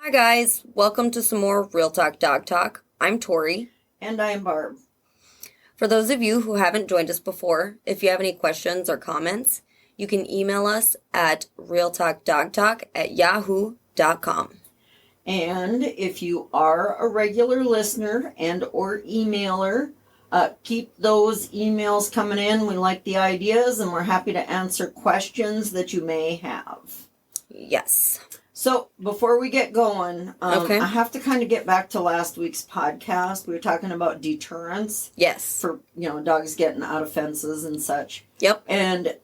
Hi guys, welcome to some more Real Talk Dog Talk. I'm Tori. And I'm Barb. For those of you who haven't joined us before, if you have any questions or comments, you can email us at realtalkdogtalk@yahoo.com. And if you are a regular listener and or emailer, keep those emails coming in. We like the ideas and we're happy to answer questions that you may have. Yes. So before we get going, Okay. I have to kind of get back to last week's podcast. We were talking about deterrence. Yes. For, dogs getting out of fences and such. Yep. And,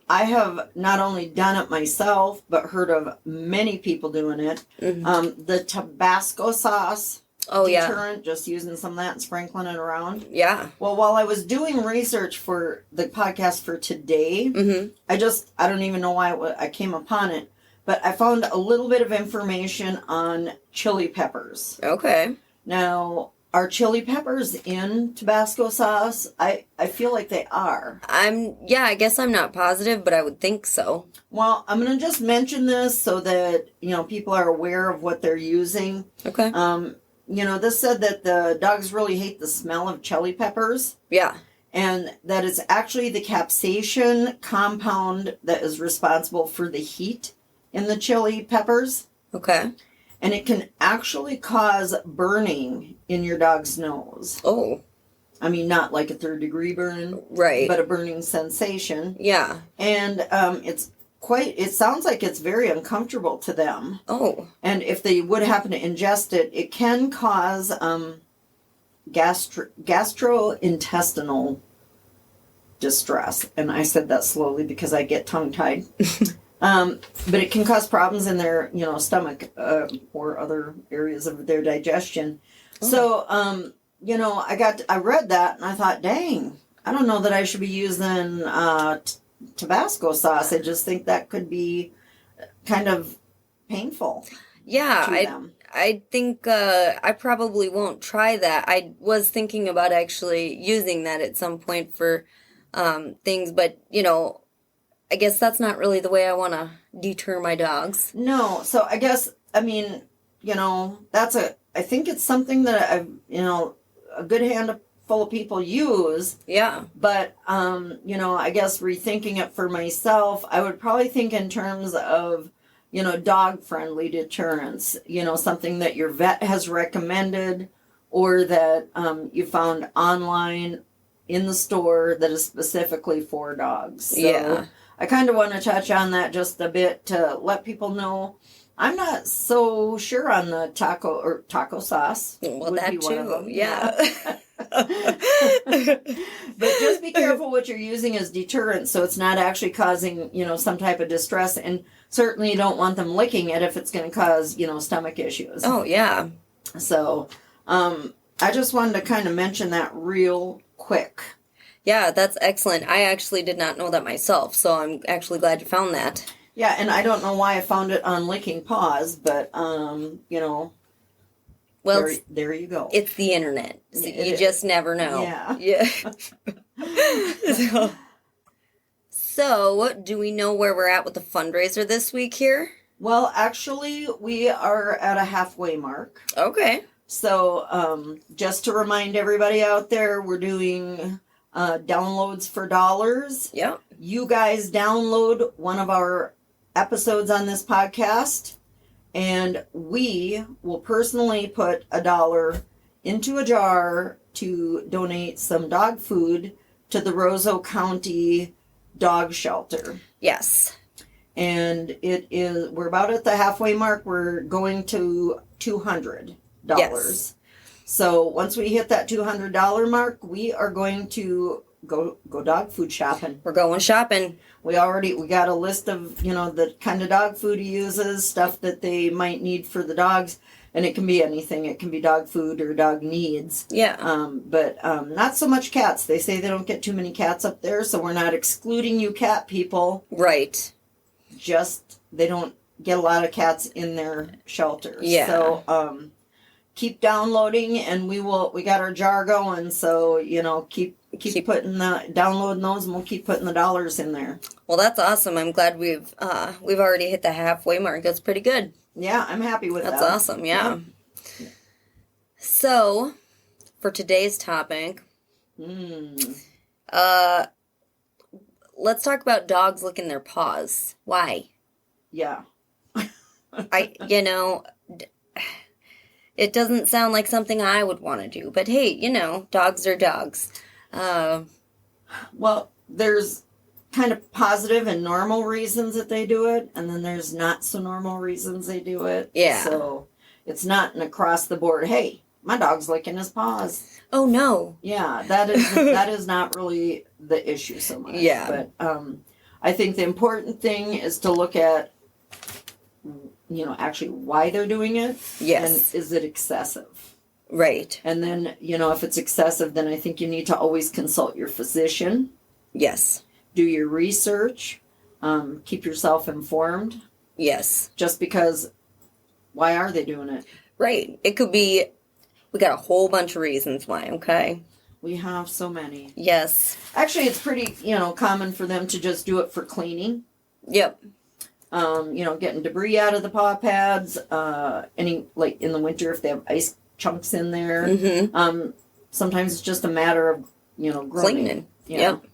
I have not only done it myself, but heard of many people doing it. Mm-hmm. The Tabasco sauce deterrent, yeah. just using some of that and sprinkling it around. Yeah. Well, while I was doing research for the podcast for today, Mm-hmm. I don't even know why I came upon it, but I found a little bit of information on chili peppers. Okay. Now, are chili peppers in Tabasco sauce? I feel like they are. I guess I'm not positive, but I would think so. Well, I'm going to just mention this so that, people are aware of what they're using. Okay. This said that the dogs really hate the smell of chili peppers. Yeah. And that it's actually the capsaicin compound that is responsible for the heat in the chili peppers. Okay. And it can actually cause burning in your dog's nose. Oh. I mean, not like a 3rd-degree burn. Right. But a burning sensation. Yeah. And it sounds like it's very uncomfortable to them. Oh. And if they would happen to ingest it, it can cause gastrointestinal distress. And I said that slowly because I get tongue-tied. But it can cause problems in their, stomach or other areas of their digestion. Oh. So, I read that and I thought, dang, I don't know that I should be using Tabasco sauce. I just think that could be kind of painful. Yeah, I think I probably won't try that. I was thinking about actually using that at some point for things, but I guess that's not really the way I want to deter my dogs. No, so I guess, I think it's something that I've, a good handful of people use. Yeah. But, I guess rethinking it for myself, I would probably think in terms of, dog-friendly deterrence, something that your vet has recommended or that you found online in the store that is specifically for dogs. So, yeah. I kind of want to touch on that just a bit to let people know I'm not so sure on the taco sauce. Well, that too. One of them. Yeah. But just be careful what you're using as deterrent so it's not actually causing, some type of distress. And certainly you don't want them licking it if it's going to cause, stomach issues. Oh, yeah. So I just wanted to kind of mention that real quick. Yeah, that's excellent. I actually did not know that myself, so I'm actually glad you found that. Yeah, and I don't know why I found it on Licking Paws, but, well, there you go. It's the internet. So you just never know. Yeah. So, do we know where we're at with the fundraiser this week here? Well, actually, we are at a halfway mark. Okay. So, just to remind everybody out there, we're doing downloads for dollars. Yep. You guys download one of our episodes on this podcast, and we will personally put $1 into a jar to donate some dog food to the Roseau County Dog Shelter. Yes. And we're about at the halfway mark. We're going to $200. Yes. So once we hit that $200 mark, we are going to go dog food shopping. We're going shopping. We got a list of, the kind of dog food he uses, stuff that they might need for the dogs. And it can be anything. It can be dog food or dog needs. Yeah. But not so much cats. They say they don't get too many cats up there, so we're not excluding you cat people. Right. Just they don't get a lot of cats in their shelters. Yeah. So keep downloading, and we got our jar going. So keep downloading those, and we'll keep putting the dollars in there. Well, that's awesome. I'm glad we've already hit the halfway mark. That's pretty good. Yeah, I'm happy with That's that. awesome. Yeah. So, for today's topic, uh, let's talk about dogs licking their paws. Why? Yeah. It doesn't sound like something I would want to do, but hey, dogs are dogs. Well, there's kind of positive and normal reasons that they do it, and then there's not so normal reasons they do it. Yeah. So it's not an across the board, hey, my dog's licking his paws. Oh no. Yeah, that is not really the issue so much. Yeah. But I think the important thing is to look at actually why they're doing it. Yes. And is it excessive? Right. And then, if it's excessive, then I think you need to always consult your physician. Yes. Do your research. Keep yourself informed. Yes. Just because, why are they doing it? Right. It could be, we got a whole bunch of reasons why, okay? We have so many. Yes. Actually, it's pretty, common for them to just do it for cleaning. Yep. Getting debris out of the paw pads. Like in the winter, if they have ice chunks in there. Mm-hmm. Sometimes it's just a matter of, grooming. Cleaning. Yep.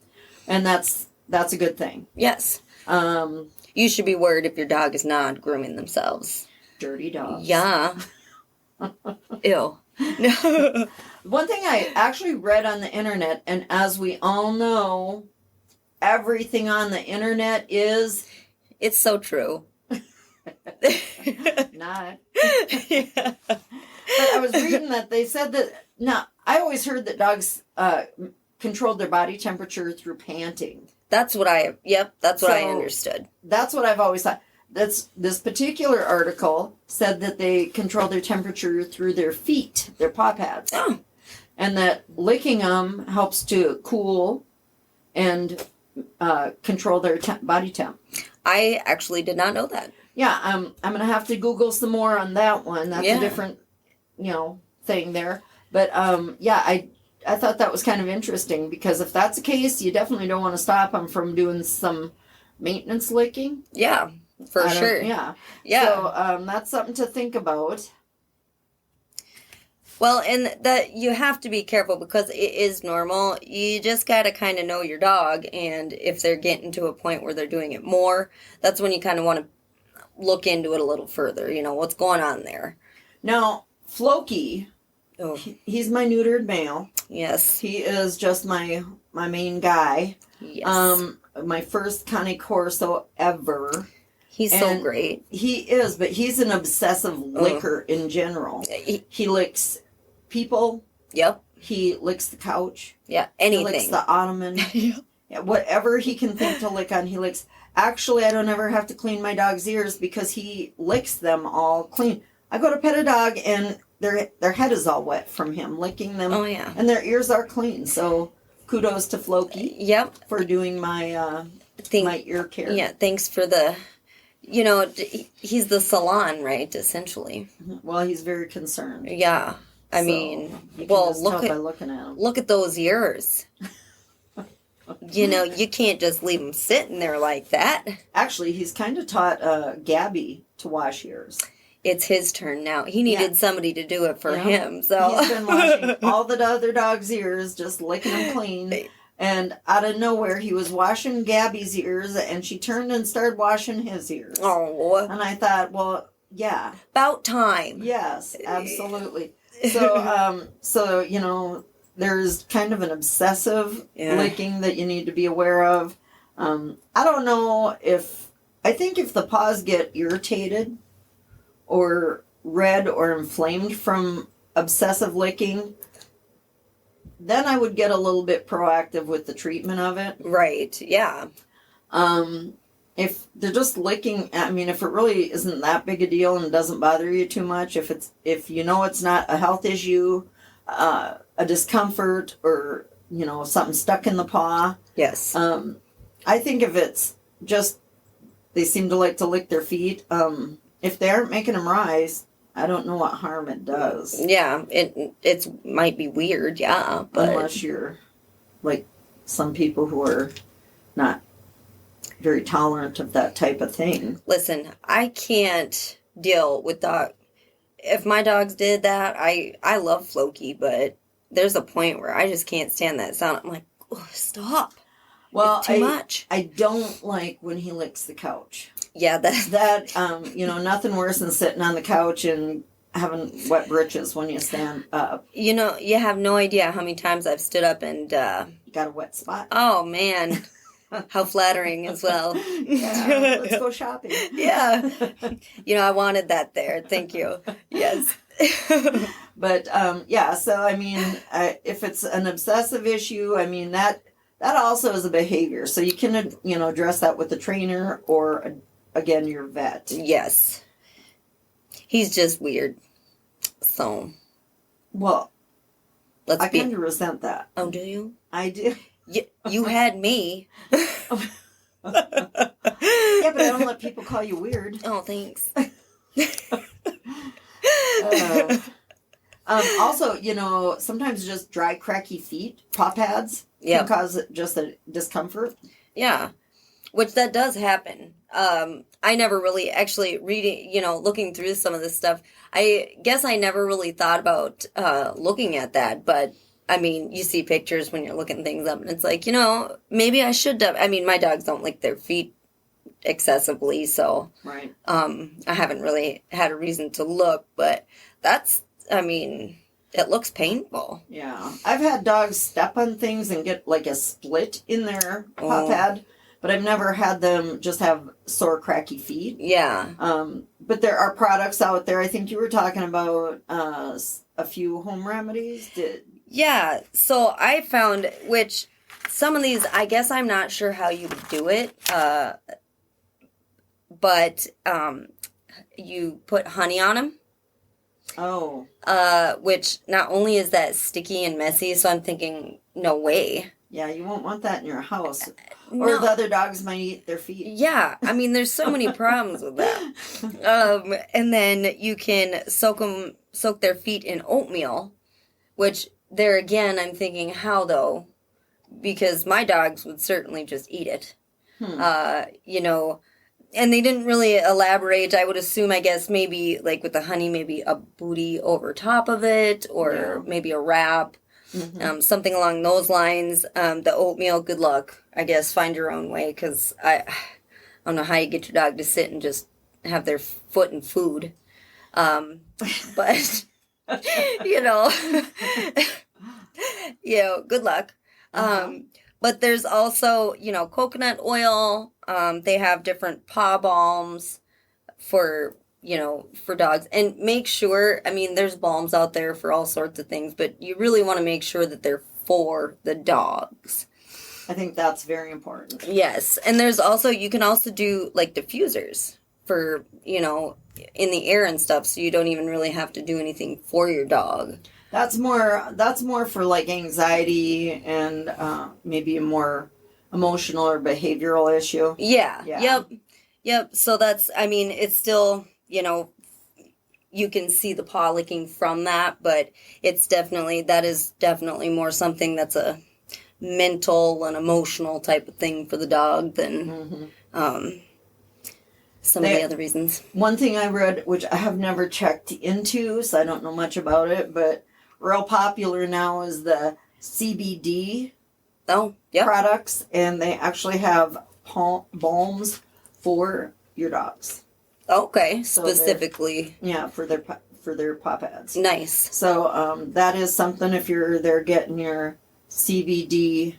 And that's a good thing. Yes. You should be worried if your dog is not grooming themselves. Dirty dogs. Yeah. Ew. One thing I actually read on the internet, and as we all know, everything on the internet is... It's so true. Not. Yeah. But I was reading that they said that... Now, I always heard that dogs controlled their body temperature through panting. That's what I understood. That's what I've always thought. This particular article said that they control their temperature through their feet, their paw pads. Oh. And that licking them helps to cool and control their body temp. I actually did not know that. Yeah, I'm going to have to Google some more on that one. That's a different, thing there. But, I thought that was kind of interesting because if that's the case, you definitely don't want to stop them from doing some maintenance licking. Yeah, for sure. Yeah. Yeah. So that's something to think about. Well, and that you have to be careful because it is normal. You just got to kind of know your dog. And if they're getting to a point where they're doing it more, that's when you kind of want to look into it a little further. What's going on there. Now, Floki, he's my neutered male. Yes. He is just my main guy. Yes. My first Cane Corso ever. He's so great. He is, but he's an obsessive licker in general. He licks people. Yep. He licks the couch. Yeah, anything. He licks the ottoman. Yeah, whatever he can think to lick on, he licks. Actually, I don't ever have to clean my dog's ears because he licks them all clean. I go to pet a dog and their head is all wet from him licking them. Oh, yeah. And their ears are clean. So kudos to Floki. Yep. For doing my ear care. Yeah, thanks for the... he's the salon, right, essentially. Well, he's very concerned. Yeah. I mean, well, look by looking at him. Look at those ears. You can't just leave them sitting there like that. Actually, he's kind of taught Gabby to wash ears. It's his turn now. He needed somebody to do it for him. So he's been washing all the other dogs' ears, just licking them clean. And out of nowhere, he was washing Gabby's ears, and she turned and started washing his ears. Oh. And I thought, well, yeah. About time. Yes, absolutely. So, there's kind of an obsessive licking that you need to be aware of. I don't know I think if the paws get irritated or red or inflamed from obsessive licking, then I would get a little bit proactive with the treatment of it. Right, yeah. If they're just licking, if it really isn't that big a deal and doesn't bother you too much, if it's not a health issue, a discomfort, or, something stuck in the paw. Yes. I think if it's just, they seem to like to lick their feet, if they aren't making them rise, I don't know what harm it does. Yeah, it might be weird, yeah. But unless you're like some people who are not very tolerant of that type of thing. Listen, I can't deal with dog. If my dogs did that, I love Floki, but there's a point where I just can't stand that sound. I'm like, oh, stop. Well, It's too much. I don't like when he licks the couch. Yeah, Nothing worse than sitting on the couch and having wet britches when you stand up. You have no idea how many times I've stood up and You got a wet spot. oh man, how flattering as well. Yeah, let's go shopping. Yeah. I wanted that there. Thank you. Yes. But so I mean, if it's an obsessive issue, I mean that also is a behavior. So you can address that with the trainer or again your vet. Yes. He's just weird. So. Well, I kind of resent that. Oh, do you? I do. You had me. Yeah, but I don't let people call you weird. Oh, thanks. Also, sometimes just dry, cracky feet, paw pads, can cause just a discomfort. Yeah, which that does happen. I never really actually looking through some of this stuff. I guess I never really thought about looking at that, but I mean, you see pictures when you're looking things up, and it's like, maybe I should have. I mean, my dogs don't lick their feet excessively, so right. I haven't really had a reason to look, but it looks painful. Yeah, I've had dogs step on things and get like a split in their paw pad, but I've never had them just have sore, cracky feet. Yeah. But there are products out there. I think you were talking about a few home remedies. Yeah, so I found, which some of these, I guess I'm not sure how you would do it, but you put honey on them. Oh. Which not only is that sticky and messy, so I'm thinking, no way. Yeah, you won't want that in your house. No. Or the other dogs might eat their feet. Yeah, I mean, there's so many problems with that. And then you can soak their feet in oatmeal, which there again, I'm thinking, how though? Because my dogs would certainly just eat it. And they didn't really elaborate. I would assume, I guess, maybe like with the honey, maybe a booty over top of it, or maybe a wrap, something along those lines. The oatmeal, good luck. I guess find your own way, because I don't know how you get your dog to sit and just have their foot in food. But, good luck. But there's also, coconut oil. They have different paw balms for dogs. And make sure, there's balms out there for all sorts of things, but you really want to make sure that they're for the dogs. I think that's very important. Yes. And you can also do like diffusers for, in the air and stuff, so you don't even really have to do anything for your dog. That's more for like anxiety and maybe a more emotional or behavioral issue. Yeah. Yep. So it's still, you can see the paw licking from that, but that is definitely more something that's a mental and emotional type of thing for the dog than some of the other reasons. One thing I read, which I have never checked into, so I don't know much about it, but real popular now is the CBD products, and they actually have balms for your dogs. Okay, so specifically. For their paw pads. Nice. So that is something if they're getting your CBD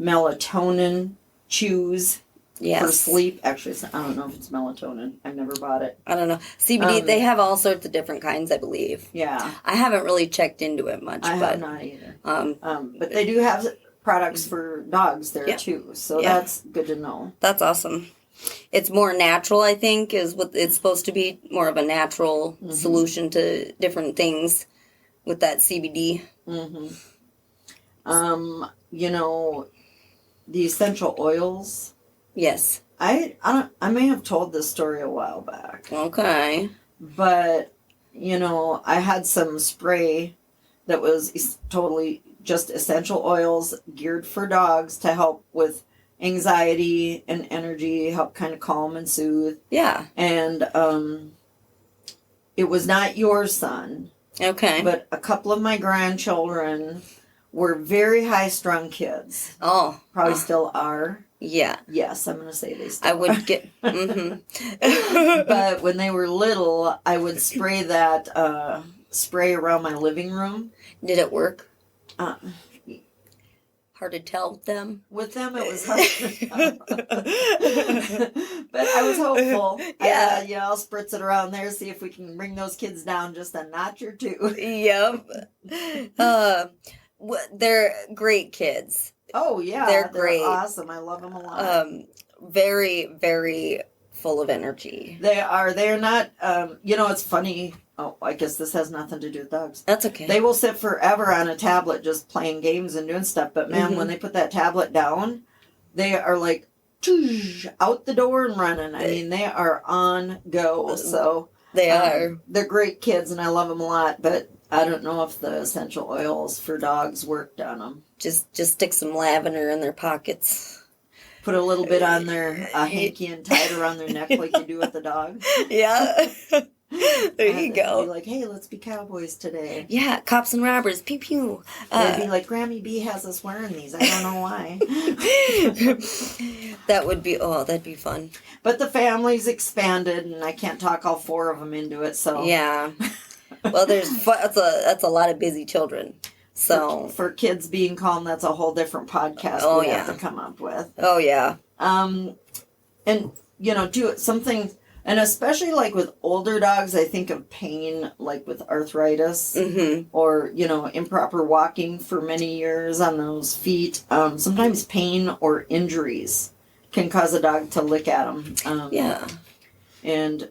melatonin chews. Yes. For sleep. Actually, I don't know if it's melatonin. I've never bought it. I don't know. CBD, they have all sorts of different kinds, I believe. Yeah. I haven't really checked into it much. I have not either. But they do have products for dogs there too. So that's good to know. That's awesome. It's more natural, I think, is what it's supposed to be. More of a natural solution to different things with that CBD. The essential oils. Yes. I may have told this story a while back. Okay. But, I had some spray that was totally just essential oils geared for dogs to help with anxiety and energy, help kind of calm and soothe. Yeah. And it was not your son, Okay. but a couple of my grandchildren were very high-strung kids. Oh. Probably still are. Yeah. Yes, I'm going to say they still I would are. get. Mm-hmm. But when they were little, I would spray that spray around my living room. Did it work? Uh, Hard to tell them. with them, it was hard to tell. But I was hopeful. Yeah. I'll spritz it around there, see if we can bring those kids down just a notch or two. Yep. They're great kids. Oh, yeah. They're great. Awesome. I love them a lot. Very, very full of energy. They are. They're not, it's funny. Oh, I guess this has nothing to do with dogs. That's okay. They will sit forever on a tablet just playing games and doing stuff. But, man, when they put that tablet down, they are like, out the door and running. I mean, they are on go. So they are. They're great kids, and I love them a lot. But I don't know if the essential oils for dogs worked on them. Just stick some lavender in their pockets. Put a little bit on their hanky and tie it around their neck like you do with the dog. Yeah. There you go. Be like, hey, let's be cowboys today. Yeah, cops and robbers. Pew pew. They'd be like, Grammy B has us wearing these. I don't know why. That'd be fun. But the family's expanded, and I can't talk all four of them into it. So yeah. Well, that's a lot of busy children. So for kids being calm, that's a whole different podcast we have to come up with. Oh yeah. And do something. And especially like with older dogs, I think of pain like with arthritis or, improper walking for many years on those feet. Sometimes pain or injuries can cause a dog to lick at them. Yeah. And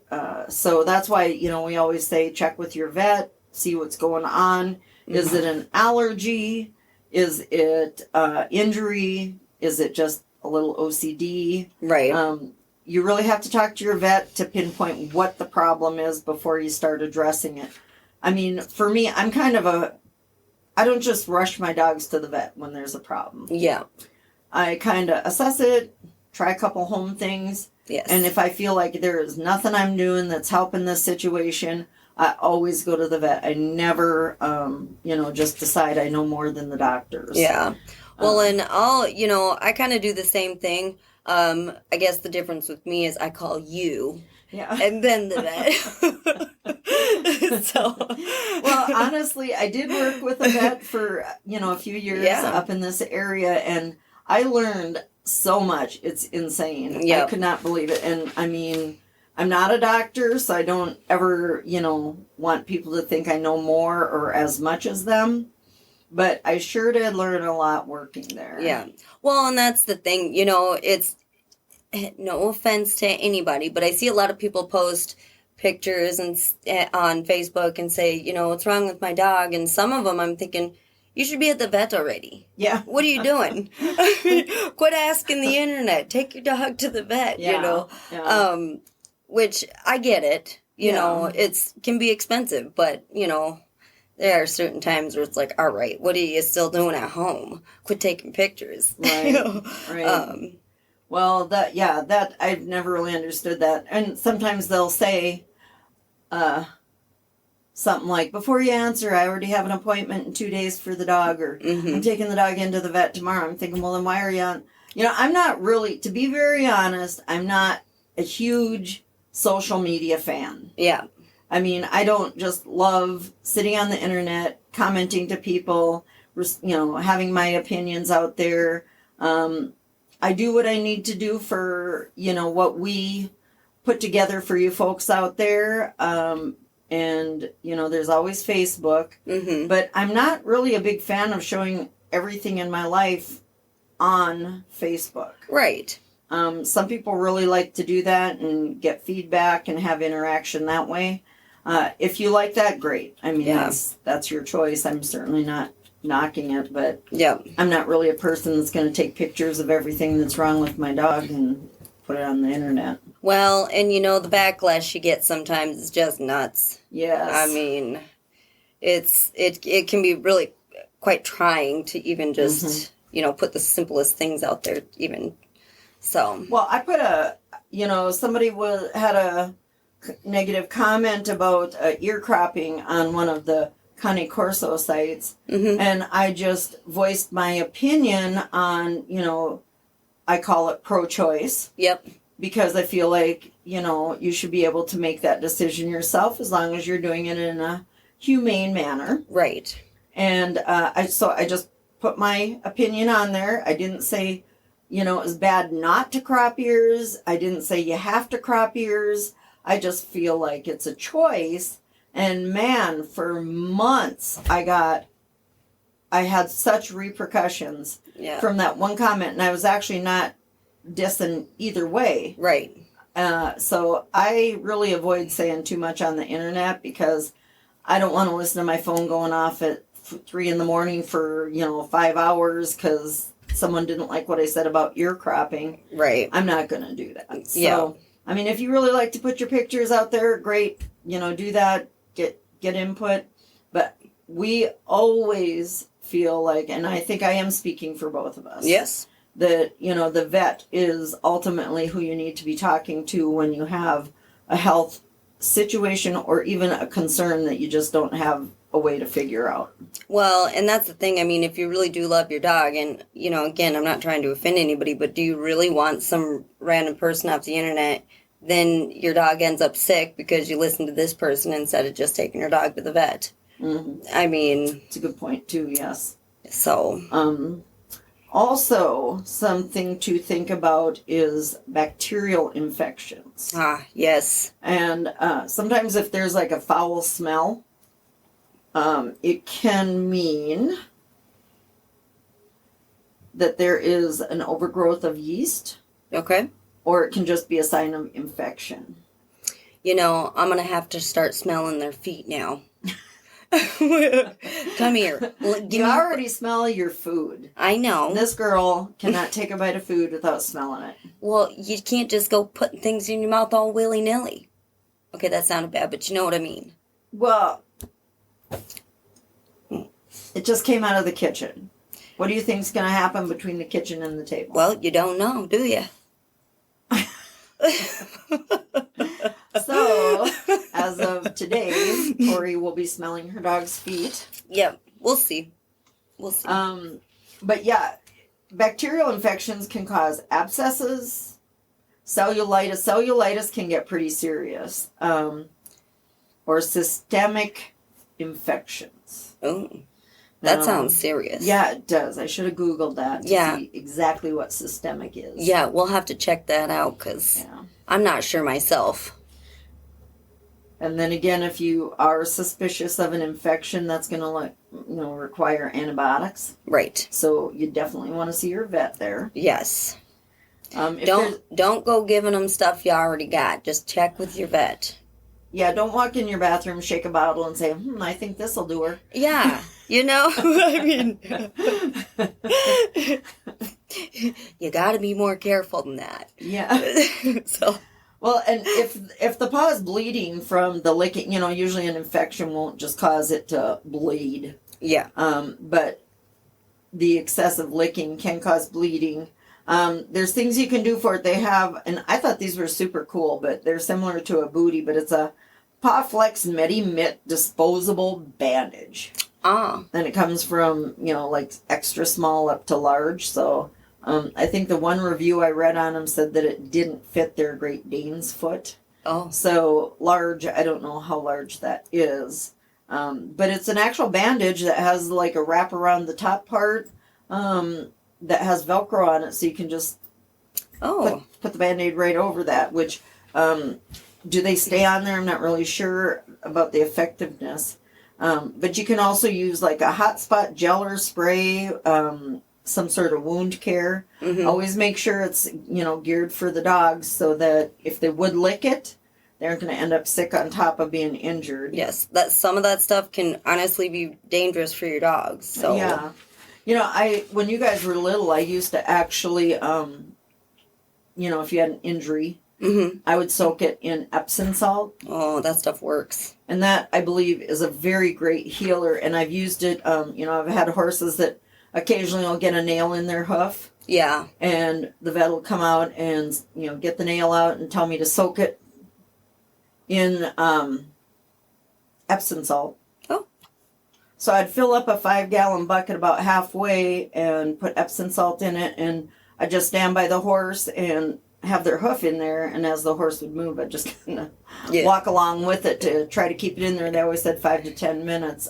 so that's why, we always say check with your vet, see what's going on. Is it an allergy? Is it injury? Is it just a little OCD? Right. You really have to talk to your vet to pinpoint what the problem is before you start addressing it. I mean, for me, I'm kind of I don't just rush my dogs to the vet when there's a problem. Yeah. I kind of assess it, try a couple home things. Yes. And if I feel like there is nothing I'm doing that's helping this situation, I always go to the vet. I never, just decide I know more than the doctors. Yeah. Well, and I kind of do the same thing. I guess the difference with me is I call you. Yeah. And then the vet. So. Well, honestly, I did work with a vet for, a few years up in this area, and I learned so much. It's insane. Yep. I could not believe it. And I mean, I'm not a doctor, so I don't ever, want people to think I know more or as much as them. But I sure did learn a lot working there. Yeah. Well, and that's the thing, it's no offense to anybody, but I see a lot of people post pictures and on Facebook and say, what's wrong with my dog? And some of them I'm thinking, you should be at the vet already. Yeah. What are you doing? Quit asking the internet. Take your dog to the vet, Yeah. Which I get it. It's can be expensive, but, there are certain times where it's like, all right, what are you still doing at home? Quit taking pictures. Right. Right. Well, that I've never really understood that. And sometimes they'll say something like, before you answer, I already have an appointment in 2 days for the dog, or I'm taking the dog into the vet tomorrow. I'm thinking, well, then why are you on? I'm not really, to be very honest, I'm not a huge social media fan. Yeah. I mean, I don't just love sitting on the internet, commenting to people, having my opinions out there. I do what I need to do for, what we put together for you folks out there. And, there's always Facebook. But I'm not really a big fan of showing everything in my life on Facebook. Right. Some people really like to do that and get feedback and have interaction that way. If you like that, great. I mean, that's your choice. I'm certainly not knocking it, but I'm not really a person that's going to take pictures of everything that's wrong with my dog and put it on the internet. Well, and the backlash you get sometimes is just nuts. Yes. I mean, it can be really quite trying to even just, put the simplest things out there even. So. Well, I put somebody had a negative comment about ear cropping on one of the Cane Corso sites, and I just voiced my opinion on, I call it pro-choice. Yep. Because I feel like, you should be able to make that decision yourself as long as you're doing it in a humane manner. Right. And I just put my opinion on there. I didn't say, it was bad not to crop ears. I didn't say you have to crop ears. I just feel like it's a choice. And man, for months I had such repercussions from that one comment, and I was actually not dissing either way. Right. So I really avoid saying too much on the internet because I don't want to listen to my phone going off at 3 a.m. for 5 hours because someone didn't like what I said about ear cropping. Right. I'm not going to do that. So, I mean, if you really like to put your pictures out there, great. Do that. Get input. But we always feel like, and I think I am speaking for both of us. Yes. That, the vet is ultimately who you need to be talking to when you have a health situation or even a concern that you just don't have a way to figure out. Well, and that's the thing. I mean, if you really do love your dog, and, again, I'm not trying to offend anybody, but do you really want some random person off the internet, then your dog ends up sick because you listen to this person instead of just taking your dog to the vet? Mm-hmm. I mean... It's a good point, too, yes. So... Also, something to think about is bacterial infections. Ah, yes. And sometimes if there's like a foul smell, it can mean that there is an overgrowth of yeast. Okay. Or it can just be a sign of infection. I'm going to have to start smelling their feet now. Come here. You already smell your food. I know. This girl cannot take a bite of food without smelling it. Well, you can't just go putting things in your mouth all willy-nilly. Okay, that sounded bad, but you know what I mean. Well, it just came out of the kitchen. What do you think's going to happen between the kitchen and the table? Well, you don't know, do you? So, as of today, Tori will be smelling her dog's feet. Yeah, we'll see. But yeah, bacterial infections can cause abscesses, cellulitis. Cellulitis can get pretty serious. Or systemic infections. Oh, that sounds serious. Yeah, it does. I should have Googled that to see exactly what systemic is. Yeah, we'll have to check that out because I'm not sure myself. And then again, if you are suspicious of an infection, that's going to require antibiotics. Right. So you definitely want to see your vet there. Yes. Don't go giving them stuff you already got. Just check with your vet. Yeah, don't walk in your bathroom, shake a bottle, and say, I think this will do her. Yeah, I mean, you got to be more careful than that. Yeah. So. Well, and if the paw is bleeding from the licking, usually an infection won't just cause it to bleed. Yeah. But the excessive licking can cause bleeding. There's things you can do for it. They have, and I thought these were super cool, but they're similar to a booty, but it's a Pawflex Medi-Mitt disposable bandage. Ah. And it comes from, like extra small up to large. So I think the one review I read on them said that it didn't fit their Great Dane's foot. Oh. So large, I don't know how large that is. But it's an actual bandage that has like a wrap around the top part that has Velcro on it. So you can just put the Band-Aid right over that, which do they stay on there? I'm not really sure about the effectiveness. But you can also use like a hot spot gel or spray, some sort of wound care. Mm-hmm. Always make sure it's, geared for the dogs so that if they would lick it, they aren't going to end up sick on top of being injured. Yes, some of that stuff can honestly be dangerous for your dogs. So yeah. When you guys were little, I used to actually, if you had an injury, I would soak it in Epsom salt. Oh, that stuff works. And that, I believe, is a very great healer. And I've used it, I've had horses that occasionally will get a nail in their hoof. Yeah. And the vet will come out and, get the nail out and tell me to soak it in Epsom salt. Oh. So I'd fill up a 5-gallon bucket about halfway and put Epsom salt in it, and I'd just stand by the horse and have their hoof in there, and as the horse would move, I'd just kind of walk along with it to try to keep it in there. They always said 5 to 10 minutes.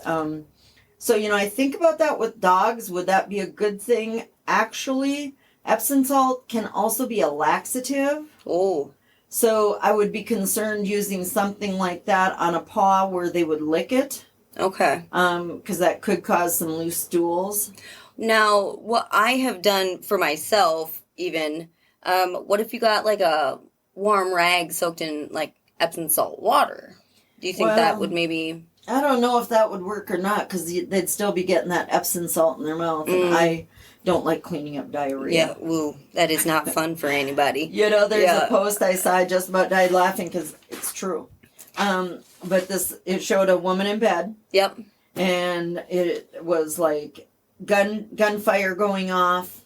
So, I think about that with dogs. Would that be a good thing? Actually, Epsom salt can also be a laxative. Oh. So I would be concerned using something like that on a paw where they would lick it. Okay. Because that could cause some loose stools. Now, what I have done for myself, even, what if you got like a warm rag soaked in like Epsom salt water? Do you think that would maybe... I don't know if that would work or not, because they'd still be getting that Epsom salt in their mouth, and I don't like cleaning up diarrhea. Yeah, woo. That is not fun for anybody. There's a post I saw, I just about died laughing, because it's true. But it showed a woman in bed. Yep. And it was like gunfire going off,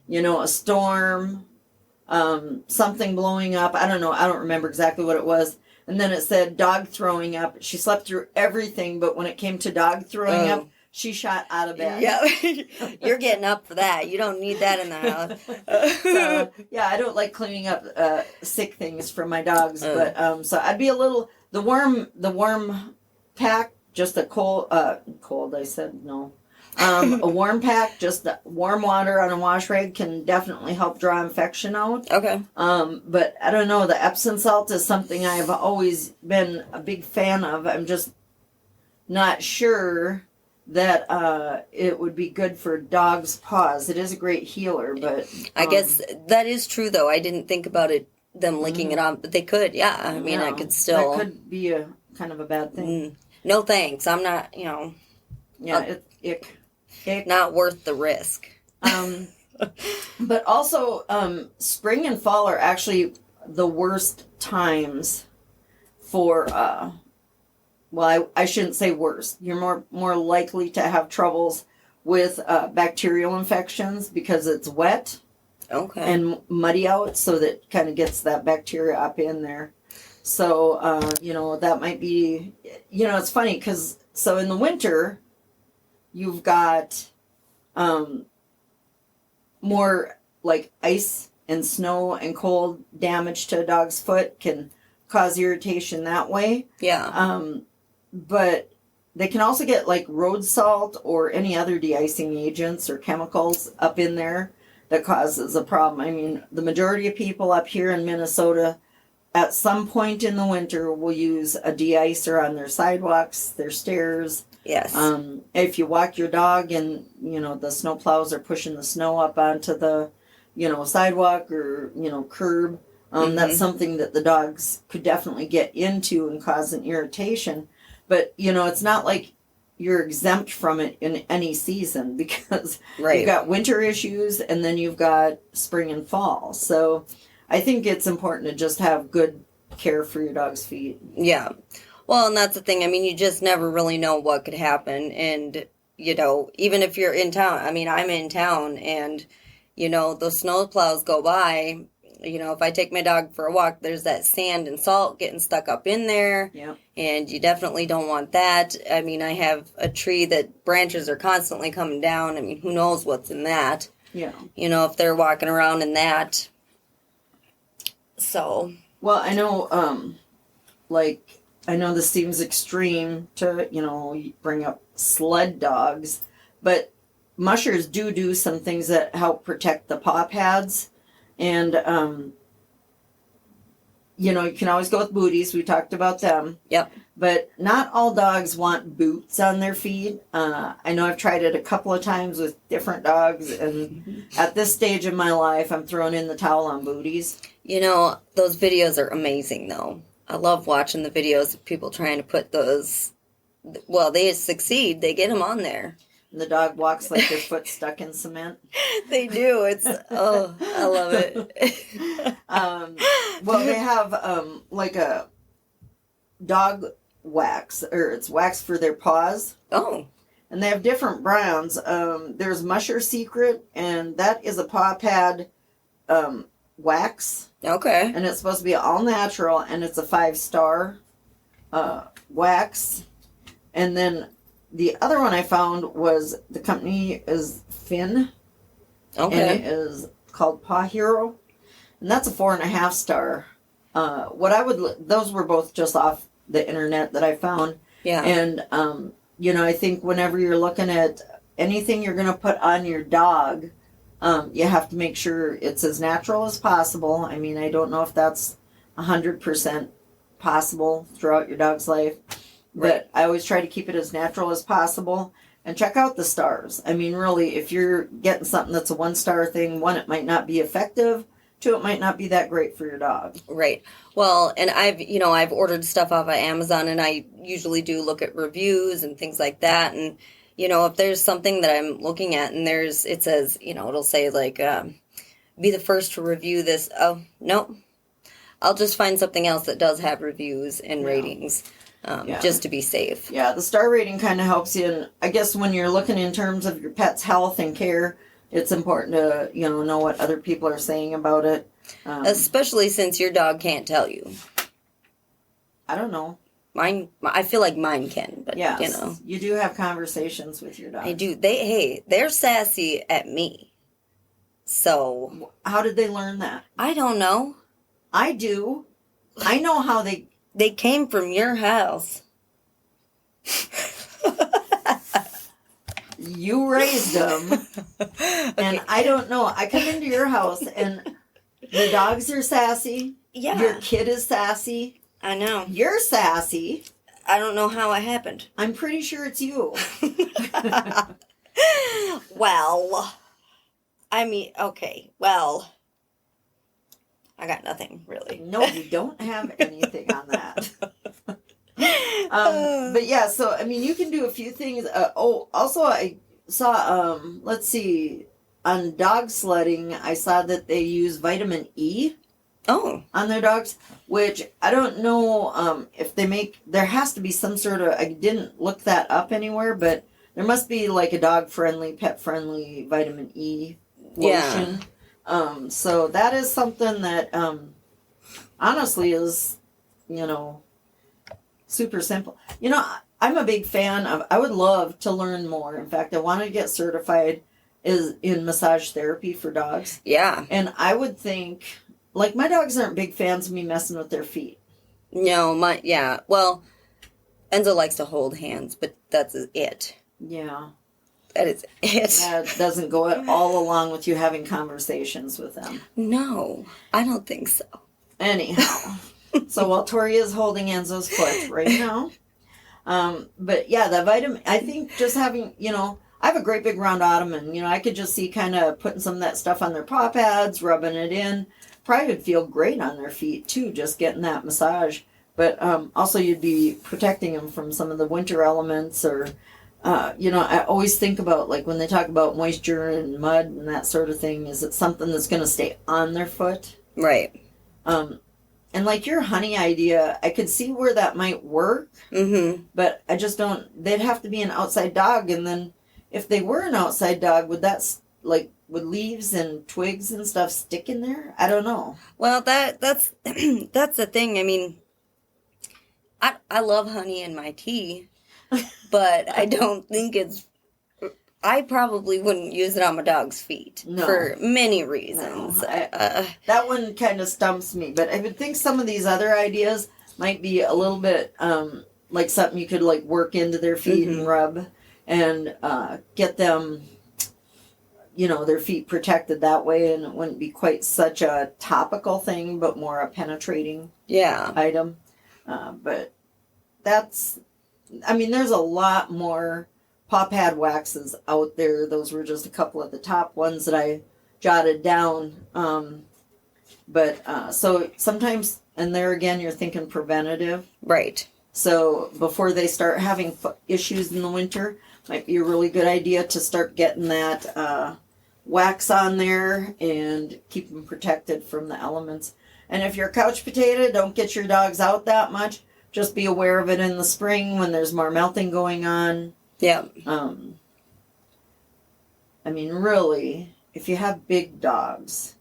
a storm, something blowing up. I don't know. I don't remember exactly what it was. And then it said dog throwing up. She slept through everything, but when it came to dog throwing up, she shot out of bed. Yeah, you're getting up for that. You don't need that in the house. So, I don't like cleaning up sick things for my dogs, but so I'd be a little the warm pack, just a cold. I said no. A warm pack, just warm water on a wash rag can definitely help draw infection out. Okay. But I don't know. The Epsom salt is something I've always been a big fan of. I'm just not sure that it would be good for dogs' paws. It is a great healer, but I guess that is true. Though I didn't think about them licking it off, but they could. Yeah, I mean, I could still. That could be a kind of a bad thing. No thanks. I'm not. Yeah, ick. Not worth the risk. But also, spring and fall are actually the worst times for. Well, I shouldn't say worse. You're more likely to have troubles with bacterial infections because it's wet and muddy out, so that kind of gets that bacteria up in there. So, that might be, it's funny because, so in the winter, you've got more like ice and snow and cold damage to a dog's foot can cause irritation that way. Yeah. But they can also get like road salt or any other de-icing agents or chemicals up in there that causes a problem. I mean, the majority of people up here in Minnesota at some point in the winter will use a de-icer on their sidewalks, their stairs. Yes. If you walk your dog and, the snow plows are pushing the snow up onto the, sidewalk or, curb, that's something that the dogs could definitely get into and cause an irritation. But, it's not like you're exempt from it in any season because you've got winter issues and then you've got spring and fall. So I think it's important to just have good care for your dog's feet. Yeah. Well, and that's the thing. I mean, you just never really know what could happen. And, even if you're in town, I mean, I'm in town and, those snow plows go by. If I take my dog for a walk, there's that sand and salt getting stuck up in there. Yeah. And you definitely don't want that. I mean, I have a tree that branches are constantly coming down. I mean, who knows what's in that? Yeah. If they're walking around in that. So. Well, I know, I know this seems extreme to, bring up sled dogs, but mushers do some things that help protect the paw pads. And, you can always go with booties. We talked about them. Yep. But not all dogs want boots on their feet. I know I've tried it a couple of times with different dogs. And at this stage of my life, I'm throwing in the towel on booties. Those videos are amazing, though. I love watching the videos of people trying to put those. Well, they succeed. They get them on there. And the dog walks like their foot stuck in cement. They do. I love it. Well, they have like a dog wax, or it's wax for their paws. Oh. And they have different brands. There's Musher Secret, and that is a paw pad wax, Okay. and it's supposed to be all natural, and it's a 5-star wax. And then the other one I found was, the company is Finn, and it Okay. is called Paw Hero, and that's a 4.5-star. Those were both just off the internet that I found. Yeah. And I think whenever you're looking at anything you're going to put on your dog, you have to make sure it's as natural as possible. I mean, I don't know if that's 100% possible throughout your dog's life, Right. but I always try to keep it as natural as possible. And check out the stars. I mean, really, if you're getting something that's a 1-star thing, one, it might not be effective. Two, it might not be that great for your dog. Right. Well, and I've ordered stuff off of Amazon, and I usually do look at reviews and things like that. And, if there's something that I'm looking at and it says, it'll say like, be the first to review this. Oh, no. I'll just find something else that does have reviews and ratings, just to be safe. Yeah, the star rating kind of helps you. And I guess when you're looking in terms of your pet's health and care, it's important to, know what other people are saying about it. Especially since your dog can't tell you. I don't know. Mine, I feel like mine can, but Yes, you do have conversations with your dog. I do. They're sassy at me. So How did they learn that? I don't know. I do. I know how They came from your house. you raised them, and I don't know. I come into your house, and the dogs are sassy. Yeah. Your kid is sassy. I know. You're sassy. I don't know how it happened. I'm pretty sure it's you. Well, I mean, okay. Well, I got nothing really. No, you don't have anything on that. But yeah, so I mean, you can do a few things. Also, I saw, let's see, on dog sledding, I saw that they use vitamin E Oh, on their dogs, which I don't know if they make. There has to be some sort of. I didn't look that up anywhere, but there must be like a dog-friendly, pet-friendly vitamin E lotion. So that is something that honestly is, super simple. I'm a big fan of. I would love to learn more. In fact, I want to get certified is in massage therapy for dogs. yeah. And I would think, like, my dogs aren't big fans of me messing with their feet. No, yeah. Well, Enzo likes to hold hands, but that's it. Yeah. That is it. That doesn't go at all along with you having conversations with them. No, I don't think so. Anyhow. So while Tori is holding Enzo's foot right now. But yeah, the vitamin, I think just having, I have a great big round ottoman. I could just see kind of putting some of that stuff on their paw pads, rubbing it in. Probably would feel great on their feet too, just getting that massage. But also you'd be protecting them from some of the winter elements or, I always think about, like, when they talk about moisture and mud and that sort of thing, is it something that's going to stay on their foot? Right. And like your honey idea, I could see where that might work, but I just don't, they'd have to be an outside dog. And then if they were an outside dog, would would leaves and twigs and stuff stick in there? I don't know. Well, that's that's the thing. I mean, I love honey in my tea, but I don't think I probably wouldn't use it on my dog's feet for many reasons. No, that one kind of stumps me, but I would think some of these other ideas might be a little bit like something you could like work into their feet and rub and get them, their feet protected that way, and it wouldn't be quite such a topical thing, but more a penetrating item. But there's a lot more paw pad waxes out there. Those were just a couple of the top ones that I jotted down. But so sometimes, and there again, you're thinking preventative. Right. So before they start having issues in the winter, might be a really good idea to start getting that wax on there and keep them protected from the elements. And if you're a couch potato, don't get your dogs out that much. Just be aware of it in the spring when there's more melting going on. Yeah. Really, if you have big dogs,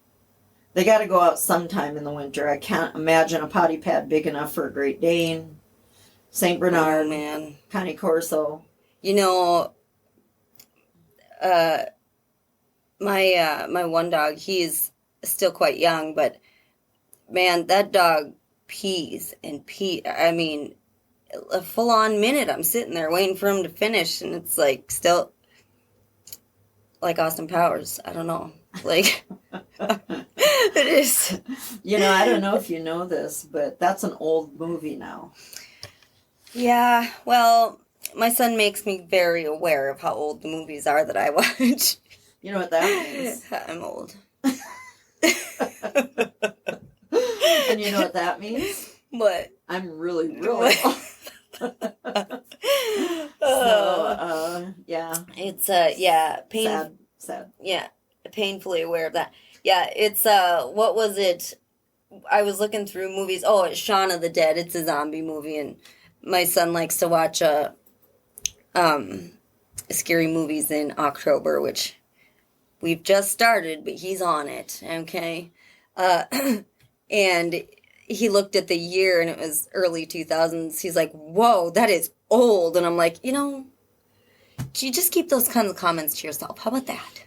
They got to go out sometime in the winter. I can't imagine a potty pad big enough for a Great Dane, Saint Bernard, Oh, man. Cane Corso. You know, uh, my one dog, he's still quite young, but man, that dog pees and pee. I mean, a full on minute. I'm sitting there waiting for him to finish, and it's like still like Austin Powers. I don't know. Like, it is. You know, I don't know if you know this, but that's an old movie now. Yeah, well, my son makes me very aware of how old the movies are that I watch. You know what that means? I'm old. And you know what that means? What? I'm really, really old. So, yeah. It's, yeah, Sad. yeah, painfully aware of that. Yeah, it's, what was it? I was looking through movies. Oh, it's Shaun of the Dead. It's a zombie movie, and my son likes to watch, scary movies in October, which we've just started, but he's on it, okay? And he looked at the year, and it was early 2000s. He's like, whoa, that is old. And I'm like, you know, you just keep those kinds of comments to yourself. How about that?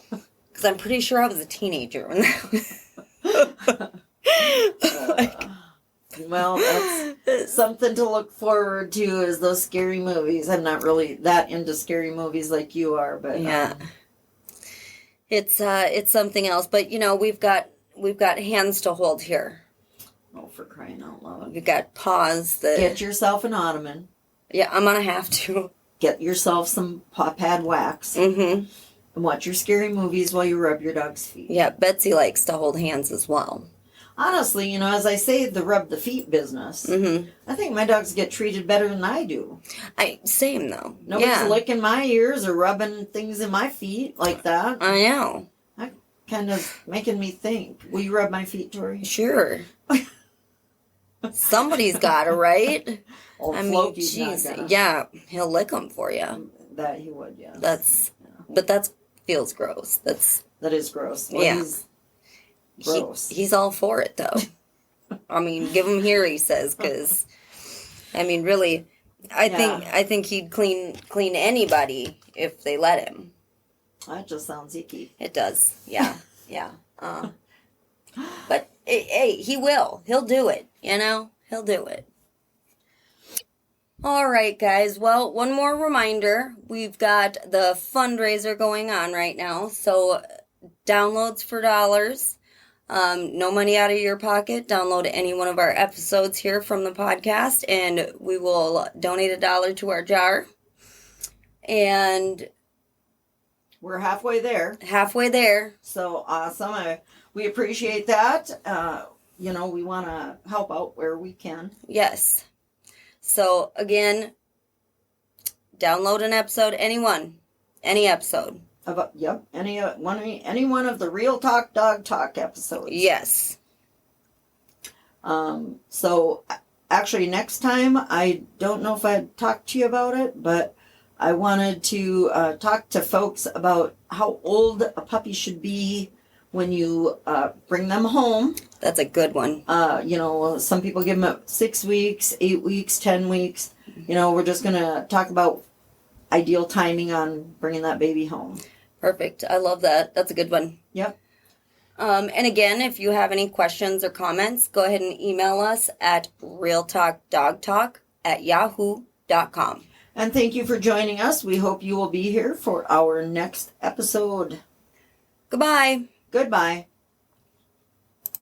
Because I'm pretty sure I was a teenager when that was... Well, that's something to look forward to is those scary movies. I'm not really that into scary movies like you are, but yeah. It's something else. But, you know, we've got hands to hold here. Oh, for crying out loud. We've got Paws. Get yourself an ottoman. Yeah, I'm going to have to. Get yourself some paw pad wax. Mm-hmm. And watch your scary movies while you rub your dog's feet. Yeah, Betsy likes to hold hands as well. Honestly, you know, as I say, the rub the feet business, Mm-hmm. I think my dogs get treated better than I do. Same, though. Nobody's licking my ears or rubbing things in my feet like that. I know. That kind of making me think. Will you rub my feet, Tori? Sure. Somebody's got to, right? Old I mean, Floki's not jeez. gonna. Yeah, he'll lick them for you. That he would, yes. But that feels gross. That is gross. Well, Yeah. he's gross. He's all for it, though. I mean, give him here, he says, because, I mean, really, I think he'd clean anybody if they let him. That just sounds icky. It does, yeah, yeah. But hey, he will. He'll do it. You know, he'll do it. All right, guys. Well, one more reminder: we've got the fundraiser going on right now. So, downloads for dollars. No money out of your pocket. Download any one of our episodes here from the podcast, and we will donate $1 to our jar. And we're halfway there. Halfway there. So awesome. We appreciate that. You know, we want to help out where we can. Yes. So again, download an episode, any episode. Any one of the Real Talk Dog Talk episodes. Yes. So actually next time, I don't know if I'd talk to you about it, but I wanted to talk to folks about how old a puppy should be when you bring them home. That's a good one. You know, some people give them 6 weeks, 8 weeks, 10 weeks. You know, we're just going to talk about ideal timing on bringing that baby home. Perfect. I love that. That's a good one. Yep. And again, if you have any questions or comments, go ahead and email us at realtalkdogtalk@yahoo.com. And thank you for joining us. We hope you will be here for our next episode. Goodbye. Goodbye.